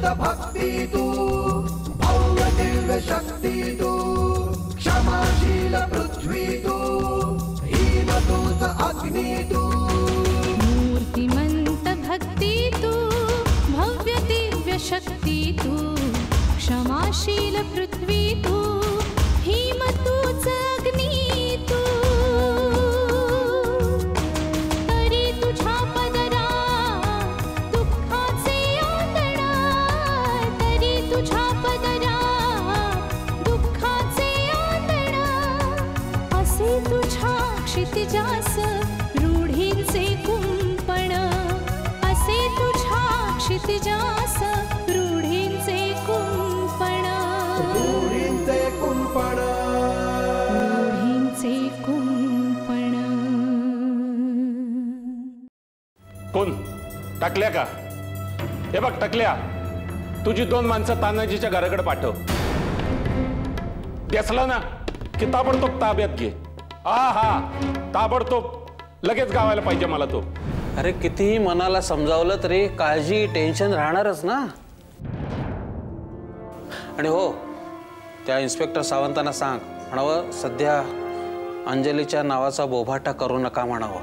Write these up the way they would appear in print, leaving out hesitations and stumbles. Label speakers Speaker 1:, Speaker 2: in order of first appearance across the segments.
Speaker 1: अमृत भक्ति तू भव्य दिव्य शक्ति तू क्षमाशील पृथ्वी तू हिमदूत अग्नि तू
Speaker 2: मूर्तिमंत भक्ति तू भव्य दिव्य शक्ति तू क्षमाशील पृथ्वी तू हिमदूत अग्नि तू तरी तुझ्या पदरा दुःखाचे आंदणा तरी तुझ्या पदरा दुःखाचे आंदणा असे तुझ्या क्षितिजास रूढींचे कुंपण असे तुझ्या क्षितिजास रूढींचे कुंपण
Speaker 1: रूढींचे कुंपण
Speaker 2: रूढींचे कुंपण
Speaker 3: कोण टाकल्या का? हे बघ टाकल्या, तुझी 2 माणसं तानाजीच्या घराकडे पाठव. दिसला ना की ताबडतोब ताब्यात घे. हा ताबडतोब लगेच गावायला पाहिजे मला तो.
Speaker 4: अरे कितीही मनाला समजावलं तरी काळजी टेन्शन राहणारच ना. आणि हो, त्या इन्स्पेक्टर सावंतांना सांग म्हणावं सध्या अंजलीच्या नावाचा बोभाटा करू नका म्हणावं.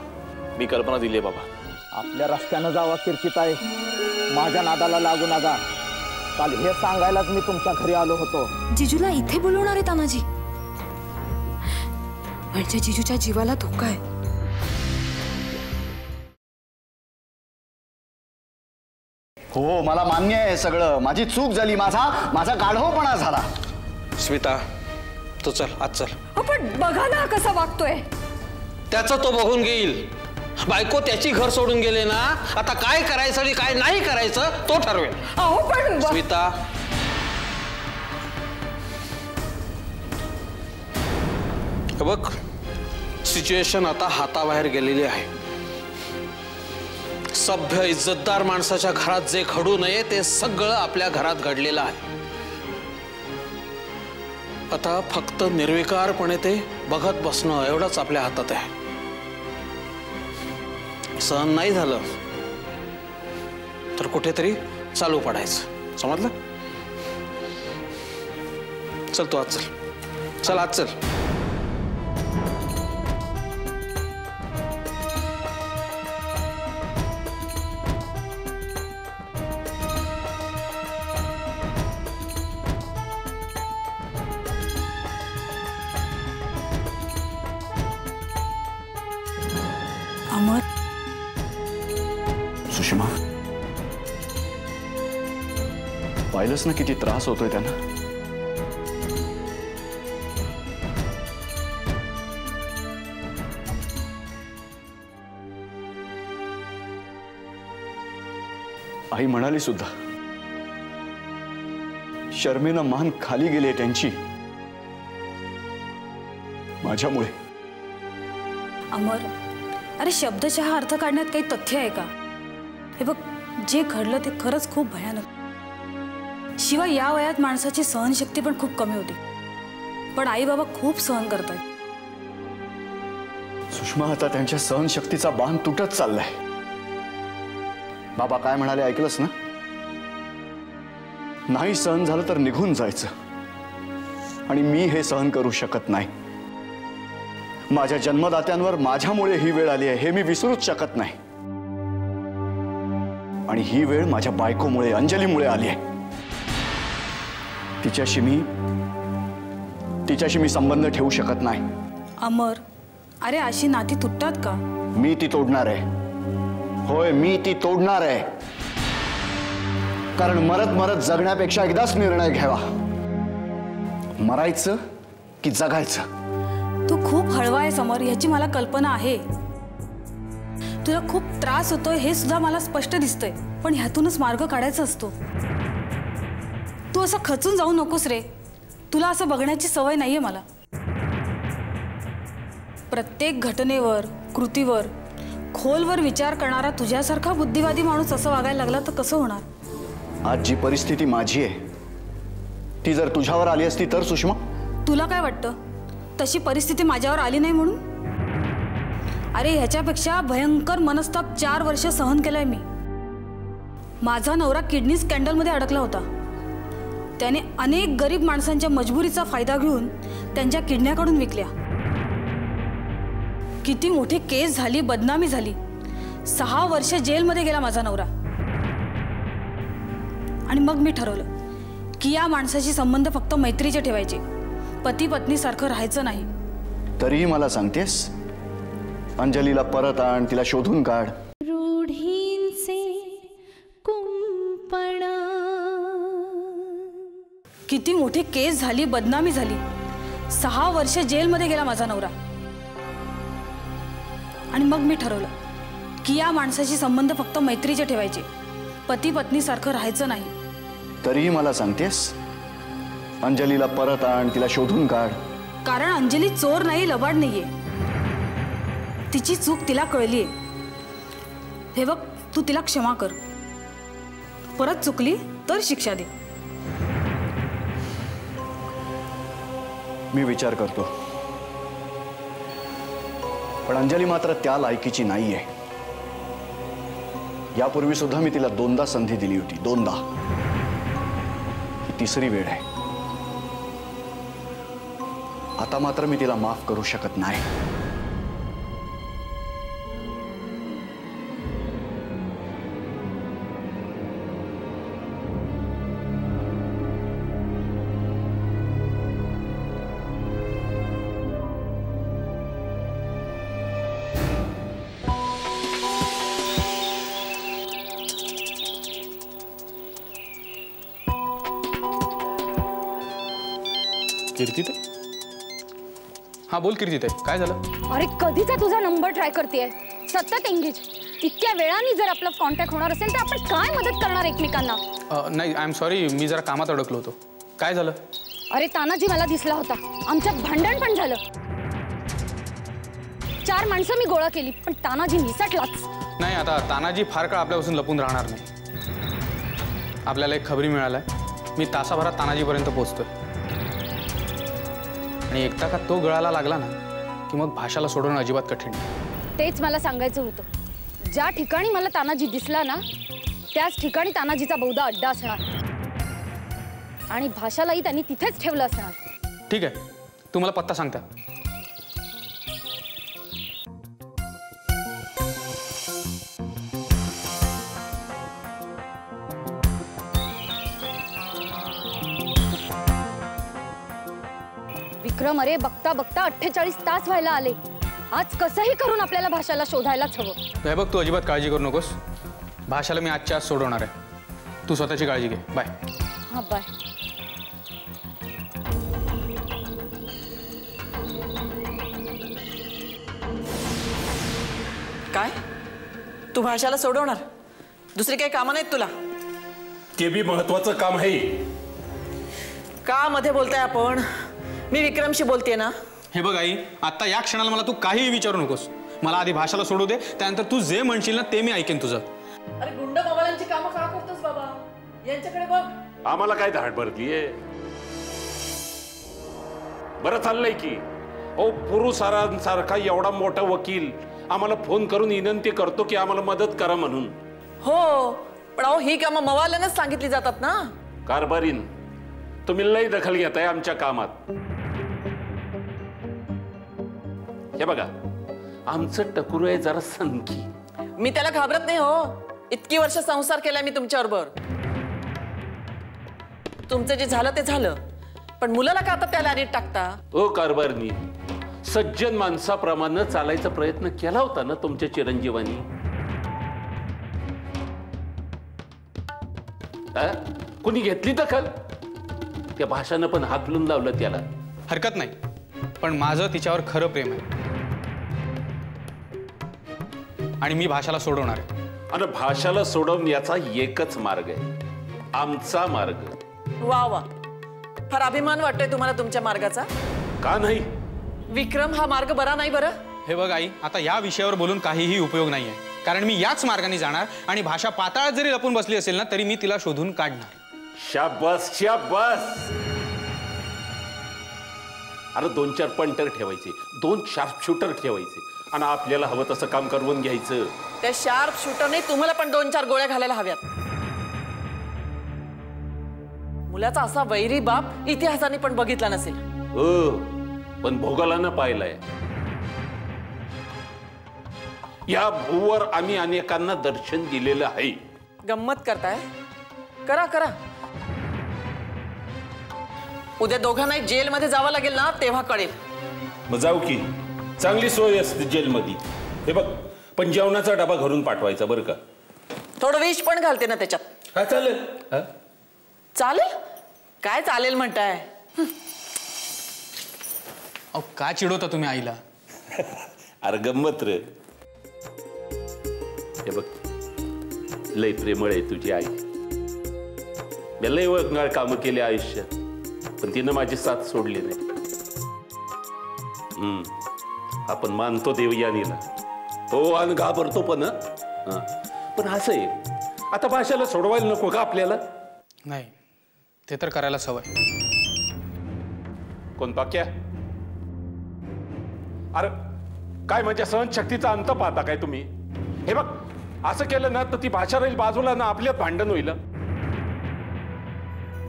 Speaker 3: मी कल्पना दिली बाबा.
Speaker 5: आपल्या रस्त्यानं जावा कीर्तिताई, माझ्या नादाला लागू नका. काल हे सांगायलाच मी तुमच्या घरी आलो होतो.
Speaker 6: जिजूला इथे बोलवणार आहे तानाजी, म्हणजे जिजूच्या जीवाला धोका आहे.
Speaker 5: हो मला मान्य आहे सगळं, माझी चूक झाली, माझा गाढवपणा झाला.
Speaker 4: स्मिता तू चल आज चल.
Speaker 6: पण बघा ना कसा वागतोय.
Speaker 4: त्याचं तो बघून घेईल. बायको त्याची घर सोडून गेले ना, आता काय करायचं आणि काय नाही करायचं तो ठरवेल.
Speaker 6: अहो पण
Speaker 4: स्मिता बघ, सिच्युएशन आता हाताबाहेर गेलेली आहे. सभ्य इज्जतदार माणसाच्या घरात जे घडू नये ते सगळं आपल्या घरात घडलेलं आहे. आता फक्त निर्विकारपणे ते बघत बसणं एवढंच आपल्या हातात आहे. सहन नाही झालं तर कुठेतरी चालू पडायचं, समजलं? चल तू आज चल आज चल.
Speaker 6: अमर,
Speaker 5: सुषमा पाहिलंच ना किती त्रास होतोय त्यांना. आई म्हणाली सुद्धा, शर्मेनं मान खाली गेली त्यांची माझ्यामुळे.
Speaker 6: अमर, अरे शब्दशः अर्थ काढण्यात काही तथ्य आहे का? हे बघ, जे घडलं ते खरंच खूप भयानक. शिवाय या वयात माणसाची सहनशक्ती पण खूप कमी होती. पण आई बाबा खूप सहन करतात.
Speaker 5: सुषमा आता त्यांच्या सहनशक्तीचा बांध तुटत चाललाय. बाबा काय म्हणाले ऐकलंस ना? नाही सहन झालं तर निघून जायचं. आणि मी हे सहन करू शकत नाही. माझ्या जन्मदात्यांवर माझ्यामुळे ही वेळ आली आहे हे मी विसरूच शकत नाही. आणि ही वेळ माझ्या बायकोमुळे, अंजलीमुळे आली आहे. तिच्याशी मी संबंध ठेवू शकत नाही.
Speaker 6: अमर, अरे अशी नाती तुटतात का?
Speaker 5: मी ती तोडणार आहे. होय, मी ती तोडणार आहे. कारण मरत मरत जगण्यापेक्षा एकदाच निर्णय घ्यावा, मरायचं की जगायचं.
Speaker 6: तू खूप हळवा आहे समर, याची मला कल्पना आहे. तुला खूप त्रास होतोय हे सुद्धा मला स्पष्ट दिसतंय. पण ह्यातूनच मार्ग काढायचा असतो. तू असं खचून जाऊ नकोस रे. तुला असं बघण्याची सवय नाहीये मला. प्रत्येक घटनेवर, कृतीवर खोलवर विचार करणारा तुझ्यासारखा बुद्धिवादी माणूस असं वागायला लागला तर कसं होणार?
Speaker 5: आज जी परिस्थिती माझी आहे ती जर तुझ्यावर आली असती तर सुषमा?
Speaker 6: तुला काय वाटतं तशी परिस्थिती माझ्यावर आली नाही म्हणून? अरे ह्याच्यापेक्षा भयंकर मनस्ताप 4 वर्ष सहन केलाय मी. माझा नवरा किडनी स्कॅन्डलमध्ये अडकला होता. त्याने अनेक गरीब माणसांच्या मजबुरीचा फायदा घेऊन त्यांच्या किडन्या काढून विकल्या. किती मोठी केस झाली, बदनामी झाली. 6 वर्ष जेलमध्ये गेला माझा नवरा. आणि मग मी ठरवलं की या माणसाशी संबंध फक्त मैत्रीचे ठेवायचे, पती पत्नी सारखं राहायचं नाही.
Speaker 5: तरीही मला सांगतेस? अंजलीला परत आण, तिला शोधून काढ.
Speaker 2: रूढींचे कुंपण.
Speaker 6: किती मोठी केस झाली, बदनामी झाली. 6 वर्ष जेलमध्ये गेला माझा नवरा. आणि मग मी ठरवलं की या माणसाशी संबंध फक्त मैत्रीचे ठेवायचे, पती पत्नी सारखं राहायचं नाही.
Speaker 5: तरीही मला सांगतेस? अंजलीला परत आण, तिला शोधून काढ.
Speaker 6: कारण अंजली चोर नाही, लबाड नाहीये. तिची चूक तिला कळलीये. हे बघ, तू तिला क्षमा कर. परत चुकली तर शिक्षा दे.
Speaker 5: मी विचार करतो, पण अंजली मात्र त्या लायकीची नाहीये. यापूर्वी सुद्धा मी तिला 2दा संधी दिली होती, 2दा. ही 3री वेळ आहे. आता मात्र मी तिला माफ करू शकत नाही.
Speaker 4: कीर्ती, हा बोल कीर्ती, काय झालं?
Speaker 7: अरे कधीचा तुझा नंबर ट्राय करतेय, सतत एंगेज. इतक्या वेळाने जर आपला कॉन्टॅक्ट होणार असेल तर आपण काय मदत करणार एकमेकांना?
Speaker 4: नाही, आय एम सॉरी, मी जरा कामात अडकलो होतो. काय झालं?
Speaker 7: अरे तानाजी मला दिसला होता. आमच्यात भांडण पण झालं. 4 माणसं मी गोळा केली, पण तानाजी निसटलाच.
Speaker 4: नाही, आता तानाजी फार काळ आपल्यापासून लपून राहणार नाही. आपल्याला एक खबरी मिळालाय. मी तासाभरात तानाजीपर्यंत पोहोचतोय. आणि एकदा का तो गळाला लागला ना की मग भाषाला सोडवणं अजिबात कठीण.
Speaker 7: तेच मला सांगायचं होतं. ज्या ठिकाणी मला तानाजी दिसला ना त्याच ठिकाणी तानाजीचा बहुधा अड्डा असणार आणि भाषालाही त्यांनी तिथेच ठेवलं असणार.
Speaker 4: ठीक आहे, तू मला पत्ता सांगता?
Speaker 7: विक्रम, अरे बघता बघता 48 तास व्हायला आले. आज कसंही करून आपल्याला भाषाला शोधायलाच हवं.
Speaker 4: हे बघ, तू अजिबात काळजी करू नकोस. भाषाला मी आजच्या आज सोडवणार आहे. तू स्वतःची काळजी घे. बाय.
Speaker 7: हा, बाय.
Speaker 8: काय तू भाषाला सोडवणार? दुसरी काही कामं नाहीत तुला?
Speaker 3: ते बी महत्वाचं काम आहे.
Speaker 8: का मध्ये बोलताय आपण? मी विक्रमशी बोलतेय ना.
Speaker 4: हे बघ आई, आता या क्षणाला मला तू काहीही विचारू नकोस. मला आधी भाषाला सोडू दे, त्यानंतर तू जे म्हणशील ना ते मी ऐकेन तुझं.
Speaker 8: अरे गुंड बाबांची कामं का करतोस बाबा? यांच्याकडे बघ.
Speaker 3: आम्हाला काय धाड भरतीये? बरं चाललंय की ओ पुरुषांसारखा एवढा मोठा वकील आम्हाला फोन करून विनंती करतो की आम्हाला मदत करा म्हणून.
Speaker 8: हो, पण अहो ही कामं मवाल्यानंच सांगितली जातात ना.
Speaker 3: कारभारीन, तुम्ही लई दखल घेताय आमच्या कामात. हे बघा, आमचं टकुरू आहे जरा संकी.
Speaker 8: मी त्याला घाबरत नाही हो. इतकी वर्ष संसार केलाय मी तुमच्याबरोबर. तुमचं जे झालं ते झालं, पण मुलाला का आता त्याला नीट टाकता?
Speaker 3: ओ कारभारनी, सज्जन माणसाप्रमाणे चालायचा प्रयत्न केला होता ना तुमच्या चिरंजीवानी. कुणी घेतली दखल? त्या भाषानं पण हाकलून लावलं त्याला.
Speaker 4: हरकत नाही, पण माझं तिच्यावर खरं प्रेम आहे आणि मी भाषाला सोडवणार आहे.
Speaker 3: आणि भाषाला सोडवण्याचा एकच मार्ग आहे, आमचा मार्ग.
Speaker 8: वा वा, फार अभिमान वाटतोय तुम्हाला तुमच्या मार्गाचा.
Speaker 3: का नाही?
Speaker 8: विक्रम हा मार्ग बरा नाही बरं?
Speaker 4: हे बघ आई, आता या विषयावर बोलून काहीही उपयोग नाहीये. कारण मी याच मार्गाने जाणार आणि भाषा पाताळात जरी लपून बसली असेल ना तरी मी तिला शोधून काढणार.
Speaker 3: शाबास शाबास. अरे 2-4 पंटर ठेवायचे, 2 शार्प शूटर ठेवायचे आणि आपल्याला हवं तसं काम करून घ्यायचं.
Speaker 8: त्या शार्प शूटरने तुम्हाला पण 2-4 गोळ्या घालायला हव्यात. मुलाचा असा वैरी बाप इतिहासाने पण बघितला नसेल.
Speaker 3: पण भोगालानं पाहिलंय. या भूवर आम्ही अनेकांना दर्शन दिलेलं आहे.
Speaker 8: गंमत करताय? करा करा. उद्या दोघांनाही जेलमध्ये जावं लागेल ना, तेव्हा कळेल.
Speaker 3: मग जाऊ की, चांगली सोय असते जेलमध्ये. हे बघ, पण जेवणाचा डबा घरून पाठवायचा बरं का.
Speaker 8: थोडं विष पण घालते ना त्याच्यात.
Speaker 3: हा चालेल. हा
Speaker 8: चालेल? काय चालेल म्हणताय?
Speaker 9: अहो का चिडवता तुम्ही आईला?
Speaker 3: अरे गंमत रे. हे बघ, लय प्रेमळ आहे तुझी आई. मी लय वळणार कामं केली आयुष्यात, पण तिनं माझी साथ सोडली नाही. आपण मानतो देवयानीला, हो, आणि घाबरतो पण. पण असं आहे, आता भाषेला सोडवायला नको का आपल्याला?
Speaker 9: नाही, ते तर करायला सवय.
Speaker 3: कोण पाक्या? अरे काय म्हणजे सहनशक्तीचा अंत पाहता काय तुम्ही? हे बघ, असं केलं ना तर ती भाषा राहील बाजूला ना, आपल्यात भांडण होईल.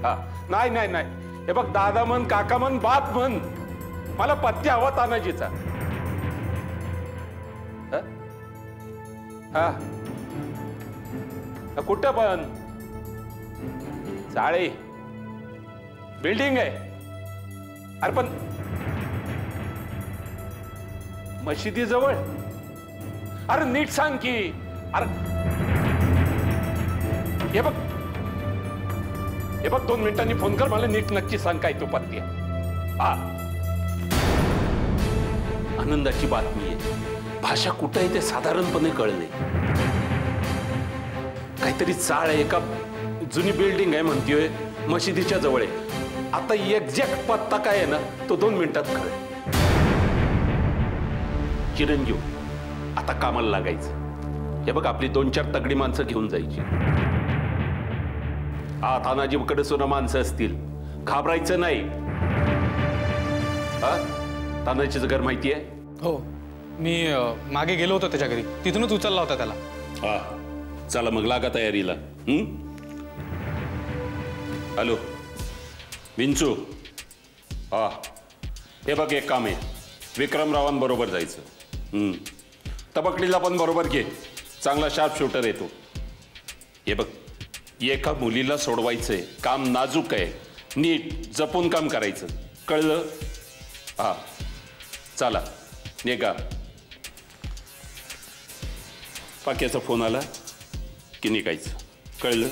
Speaker 3: हा नाही नाही नाही, हे बघ, दादा म्हण, काका म्हण, बाप म्हण, मला पत्ते हवा तानाजीचा. हा कुठं पण चाळे बिल्डिंग आहे. अरे पण मशिदी जवळ. अरे नीट सांग की. अरे हे बघ, हे बघ, 2 मिनिटांनी फोन कर मला, नीट नक्की सांग काय तो पत्ती. हा, आनंदाची बातमी आहे. भाषा कुठं आहे ते साधारणपणे कळले. काहीतरी चाळ आहे, एका जुनी बिल्डिंग आहे म्हणतीये, मशिदीच्या जवळ आहे. आता एक्झॅक्ट पत्ता काय आहे ना, तो 2 मिनिटात कळेल. चिरंजीव, आता कामाला लागायचं. हे बघ, आपली 2-4 तगडी माणसं घेऊन जायची. हा, तानाजीकडे सुद्धा माणसं असतील, घाबरायचं नाही. हा, तानाजीचं घर माहिती आहे?
Speaker 9: हो, मी मागे गेलो होतो त्याच्या घरी, तिथूनच उचलला होता त्याला.
Speaker 3: हा, चला मग लागा तयारीला. हॅलो विंचू. हा, हे बघ, एक काम आहे, विक्रमरावांबरोबर जायचं. तबकडीला पण बरोबर घे, चांगला शार्प शूटर येतो. हे बघ, एका मुलीला सोडवायचंय, काम नाजूक आहे, नीट जपून काम करायचं, कळलं? हा, चला निघा. पाक्याचा फोन आला की निघायचं, कळलं?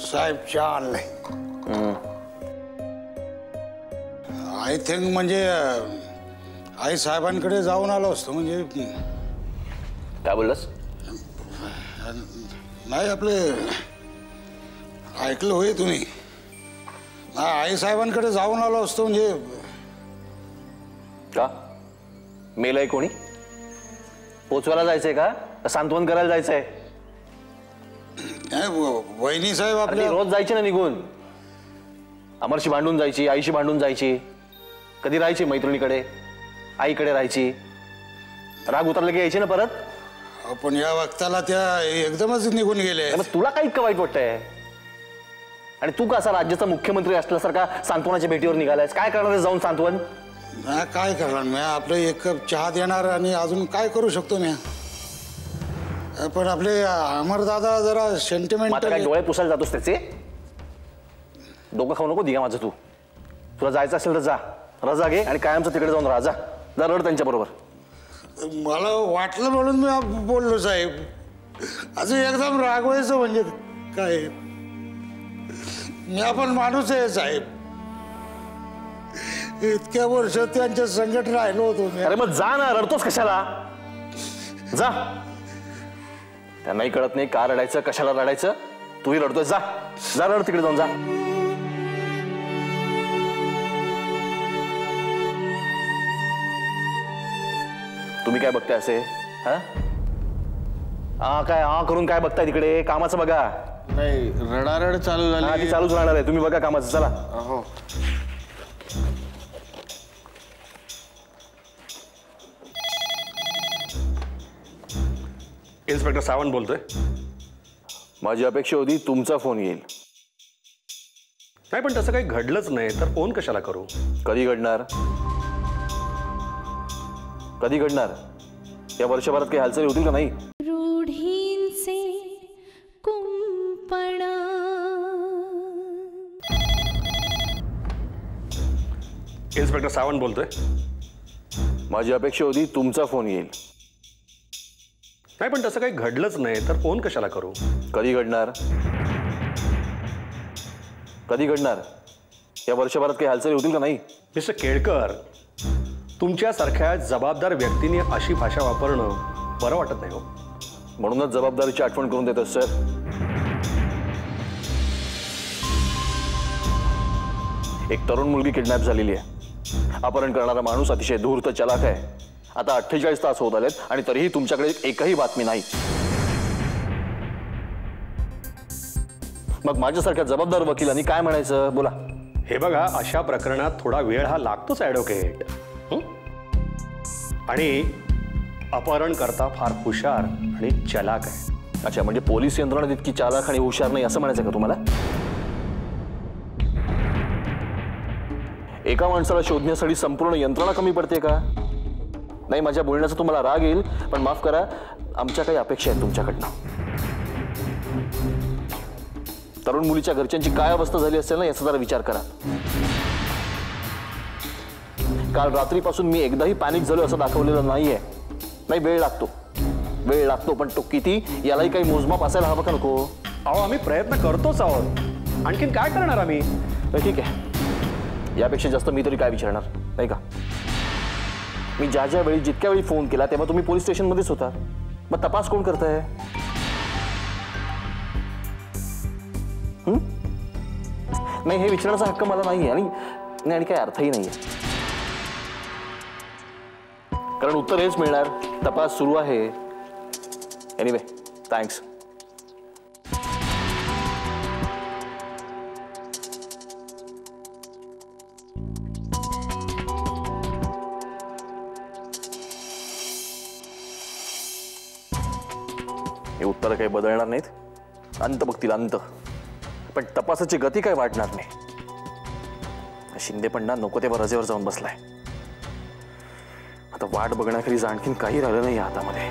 Speaker 10: साहेब चहा आणलाय. आय थिंक म्हणजे आई साहेबांकडे जाऊन आलो असतो. म्हणजे
Speaker 11: काय बोललास?
Speaker 10: नाही, आपले ऐकलं होय तुम्ही. आई साहेबांकडे जाऊन आलो असतो. म्हणजे
Speaker 11: का मेलय कोणी? पोचवायला जायचंय का सांत्वन करायला जायचंय?
Speaker 10: वहिनी साहेब आपल्या
Speaker 11: रोज जायची ना निघून, अमरशी भांडून जायची, आईशी भांडून जायची, कधी राहायची मैत्रिणीकडे, आईकडे राहायची, राग उतरला की यायची ना परत.
Speaker 10: पण या वक्ताला त्या एकदमच निघून गेले.
Speaker 11: तुला काय इतकं वाईट वाटतंय? आणि तू कसा राज्याचा मुख्यमंत्री असल्यासारखा सांत्वनाच्या भेटीवर निघालायस? काय करणार आहे जाऊन सांत्वन?
Speaker 10: काय करणार मी? आपलं 1 कप चहा देणार आणि अजून काय करू शकतो मी? पण आपले अमरदादा जरा सेंटिमेंट.
Speaker 11: काय डोळे पुसायला जातोस त्याचे? डोकं खाऊ नको दिगा माझं. तू तुला जायचं असेल तर जा, रजा घे आणि कायमचं तिकडे जाऊन राहा. जा रड त्यांच्या बरोबर.
Speaker 10: मला वाटलं म्हणून मी बोललो साहेब. असं एकदम रागवायचं म्हणजे काय? मी आपण माणूस आहे साहेब. इतक्या वर्ष त्यांच्या संकट राहिलो होतो.
Speaker 11: अरे मग जा ना, रडतोस कशाला? जा. त्यांनाही कळत नाही का रडायचं, कशाला रडायचं. तूही रडतोय, जा रड तिकडे जाऊन जा. तुम्ही काय बघताय असे? हा, काय करून काय बघताय तिकडे? कामाचं बघा.
Speaker 12: नाही, रडारड चालू झाली.
Speaker 11: ती चालूच राहणार आहे. तुम्ही बघा कामाचं. चला.
Speaker 12: हो.
Speaker 3: इन्स्पेक्टर सावंत बोलतोय.
Speaker 11: माझी अपेक्षा होती तुमचा फोन येईल.
Speaker 3: नाही, पण तसं काही घडलंच नाही तर फोन कशाला करू?
Speaker 11: कधी घडणार? कधी घडणार? या वर्षभरात काही हालचाली होतील का नाही?
Speaker 2: रूढींचे कुंपण.
Speaker 3: इन्स्पेक्टर सावंत बोलतोय.
Speaker 11: माझी अपेक्षा होती तुमचा फोन येईल.
Speaker 3: नाही, पण तसं काही घडलंच नाही तर फोन कशाला करू?
Speaker 11: कधी घडणार? कधी घडणार? या वर्षभरात काही हालचाली होतील का नाही?
Speaker 3: मिस्टर केळकर, तुमच्यासारख्या जबाबदार व्यक्तीने अशी भाषा वापरणं बरं वाटत नाही हो.
Speaker 11: म्हणूनच जबाबदारीची आठवण करून देतो सर. एक तरुण मुलगी किडनॅप झालेली आहे. अपहरण करणारा माणूस अतिशय धूर्त चलाक आहे. आता 48 तास होत आलेत आणि तरीही तुमच्याकडे एकही बातमी नाही. मग माझ्यासारख्या जबाबदार वकिलांनी काय म्हणायचं? बोला.
Speaker 3: हे बघा, अशा प्रकरणात थोडा वेळ हा लागतोच ॲडव्होकेट. आणि अपहरण करता फार हुशार आणि चलाक आहे.
Speaker 11: अच्छा, म्हणजे पोलीस यंत्रणा इतकी चालाक आणि हुशार नाही असं म्हणायचं का तुम्हाला? एका माणसाला शोधण्यासाठी संपूर्ण यंत्रणा कमी पडते का? नाही, माझ्या बोलण्याचा तुम्हाला राग येईल, पण माफ करा, आमच्या काही अपेक्षा आहेत तुमच्याकडनं. तरुण मुलीच्या घरच्यांची काय अवस्था झाली असेल ना, याचा जरा विचार करा. काल रात्रीपासून मी एकदाही पॅनिक झालो असं दाखवलेलं नाहीये. नाही, वेळ लागतो, पण तो किती यालाही काही मोजमाप असायला हवं का नको?
Speaker 3: अहो, आम्ही प्रयत्न करतोच आहोत. आणखीन काय करणार आम्ही?
Speaker 11: ठीक आहे, यापेक्षा जास्त मी तरी काय विचारणार, नाही का? मी ज्या वेळी जितक्या वेळी फोन केला तेव्हा तुम्ही पोलीस स्टेशनमध्येच होता. मग तपास कोण करताय? नाही, हे विचारण्याचा हक्क मला नाहीये आणि काही अर्थही नाहीये. कारण उत्तर हेच मिळणार, तपास सुरू आहे. Anyway, thanks. हे उत्तर काही बदलणार नाहीत. अंत बघतील, अंत. पण तपासाची गती काय वाढणार नाही. शिंदे पण ना नको तेव्हा रजेवर जाऊन बसलाय. आता वाट बघण्याखेरीज आणखीन काही राहिलं नाही हातामध्ये.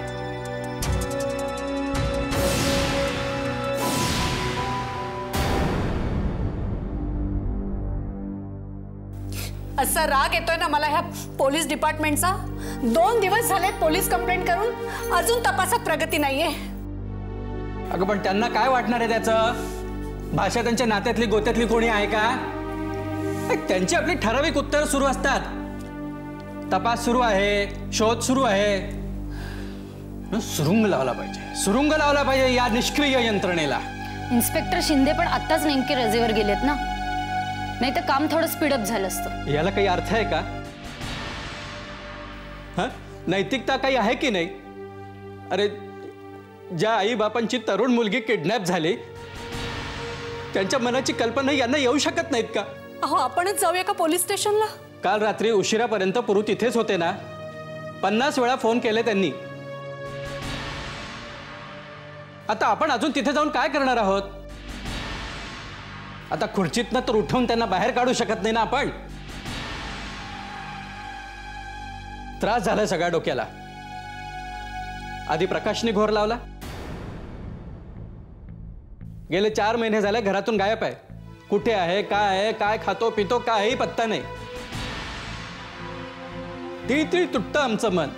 Speaker 6: असा राग येतोय ना मला ह्या पोलीस डिपार्टमेंटचा. 2 दिवस झालेत पोलीस कंप्लेंट करून, अजून तपासात प्रगती नाहीये.
Speaker 9: अगं, पण त्यांना काय वाटणार आहे त्याचं? भाषा त्यांच्या नात्यातली गोत्यातली कोणी आहे का? त्यांची आपली ठराविक उत्तर सुरू असतात. तपास सुरू आहे, शोध सुरू आहे. सुरुंग लावला पाहिजे या निष्क्रिय यंत्रणेला.
Speaker 7: इन्स्पेक्टर शिंदे पण आत्ताच नेमके रजेवर गेलेत ना, नाही तर काम थोडं स्पीडअप झालं असतं.
Speaker 9: याला काही अर्थ आहे का? नैतिकता काही आहे की नाही? अरे, ज्या आई बापांची तरुण मुलगी किडनॅप झाली त्यांच्या मनाची कल्पना यांना येऊ शकत नाहीत का?
Speaker 6: अहो, आपणच जाऊया का पोलीस स्टेशनला?
Speaker 9: काल रात्री उशिरापर्यंत पुरू तिथेच होते ना. 50 वेळा फोन केले त्यांनी. आता आपण अजून तिथे जाऊन काय करणार आहोत? आता खुर्चीतनं तर उठवून त्यांना बाहेर काढू शकत नाही ना आपण. त्रास झाला सगळ्या डोक्याला. आधी प्रकाशने घोर लावला. गेले 4 महिने झाले घरातून गायब आहे. कुठे आहे, काय खातो पितो, काही पत्ता नाही. तिळतिळ तुटतं आमचं मन.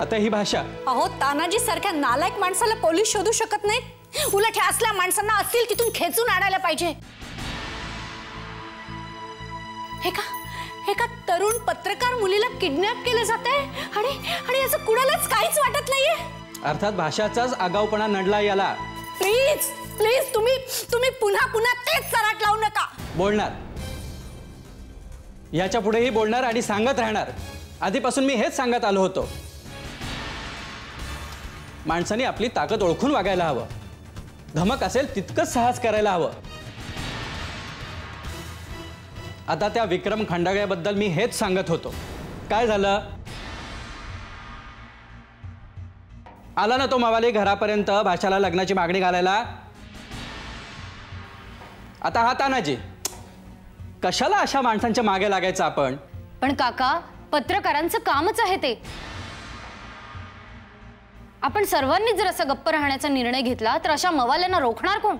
Speaker 9: आता ही भाषा.
Speaker 6: अहो, तानाजी सारख्या नालायक माणसाला पोलीस शोधू शकत नाहीत. उलट ह्या असल्या माणसांना असतील तिथून खेचून आणायला पाहिजे. एका तरुण पत्रकार मुलीला किडनॅप केलं जातंय आणि याचं कुणालाच काहीच वाटत नाहीये.
Speaker 9: अर्थात भाषाचाच आगाऊपणा नडला याला.
Speaker 6: प्लीज तुम्ही पुन्हा तेच चराट लावू नका.
Speaker 9: बोलणार, याच्या पुढेही बोलणार आणि सांगत राहणार. आधीपासून मी हेच सांगत आलो होतो. माणसाने आपली ताकद ओळखून वागायला हवं. धमक असेल तितकंच साहस करायला हवं. आता त्या विक्रम खंडागळ्याबद्दल मी हेच सांगत होतो. काय झालं? आला ना तो मवाली घरापर्यंत भाषाला लग्नाची मागणी घालायला. आता हा तानाजी, कशाला अशा माणसांच्या मागे लागायचं आपण?
Speaker 7: पण काका, पत्रकारांचं कामच आहे ते. आपण सर्वांनी जर असं गप्प राहण्याचा निर्णय घेतला तर अशा मवाल्यांना रोखणार कोण?